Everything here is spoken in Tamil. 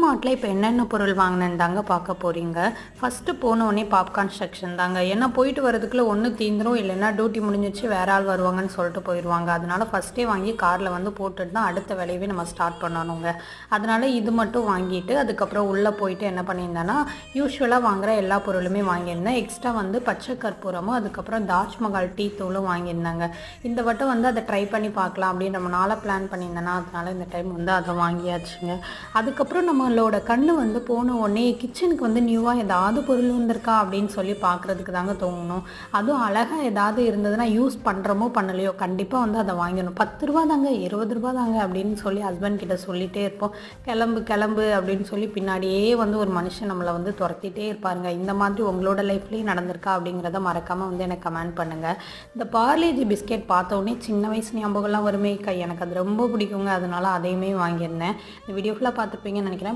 மார்ட்டில் இப்போ என்னென்ன பொருள் வாங்கினேன்னு தாங்க பார்க்க போகிறீங்க. ஃபஸ்ட்டு போனோடனே பாப்கார்ன் செக்ஷன் தாங்க. ஏன்னா போயிட்டு வரதுக்குள்ளே ஒன்று தீந்துரும், இல்லைன்னா டியூட்டி முடிஞ்சிச்சு வேற ஆள் வருவாங்கன்னு சொல்லிட்டு போயிடுவாங்க. அதனால ஃபஸ்ட்டே வாங்கி காரில் வந்து போட்டுட்டு தான் அடுத்த வேலையவே நம்ம ஸ்டார்ட் பண்ணணுங்க. அதனால் இது மட்டும் வாங்கிட்டு அதுக்கப்புறம் உள்ளே போயிட்டு என்ன பண்ணியிருந்தேன்னா, யூஸ்வலாக வாங்குகிற எல்லா பொருளுமே வாங்கியிருந்தேன். எக்ஸ்ட்ரா வந்து பச்சை கற்பூரமும் அதுக்கப்புறம் தாஜ்மஹால் டீ தூளும் வாங்கியிருந்தாங்க. இந்த வட்டம் வந்து அதை ட்ரை பண்ணி பார்க்கலாம் அப்படின்னு நம்ம நாளாக பிளான் பண்ணியிருந்தேன்னா, அதனால் இந்த டைம் வந்து அதை வாங்கியாச்சுங்க. அதுக்கப்புறம் நம்மளோட கண்ணு வந்து போன உடனே கிச்சனுக்கு வந்து நியூவாக ஏதாவது பொருள் வந்திருக்கா அப்படின்னு சொல்லி பார்க்குறதுக்கு தாங்க தோணும். அதுவும் அழகாக ஏதாவது இருந்ததுன்னா யூஸ் பண்ணுறமோ பண்ணலையோ கண்டிப்பாக வந்து அதை வாங்கிடணும். 10 ரூபா தாங்க, 20 ரூபா தாங்க அப்படின்னு சொல்லி ஹஸ்பண்ட் கிட்ட சொல்லிகிட்டே இருப்போம். கிளம்பு கிளம்பு அப்படின்னு சொல்லி பின்னாடியே வந்து ஒரு மனுஷன் நம்மளை வந்து துரத்திட்டே இருப்பாருங்க. இந்த மாதிரி உங்களோட லைஃப்லேயும் நடந்திருக்கா அப்படிங்கிறத மறக்காமல் வந்து எனக்கு கமெண்ட் பண்ணுங்கள். இந்த பார்லேஜி பிஸ்கெட் பார்த்தோன்னே சின்ன வயசு ஞாபகம்லாம் வருமே, எனக்கு அது ரொம்ப பிடிக்குங்க. அதனால அதையுமே வாங்கியிருந்தேன். இந்த வீடியோ ஃபுல்லாக பார்த்துப்பீங்கன்னு நினைக்கிறேன்.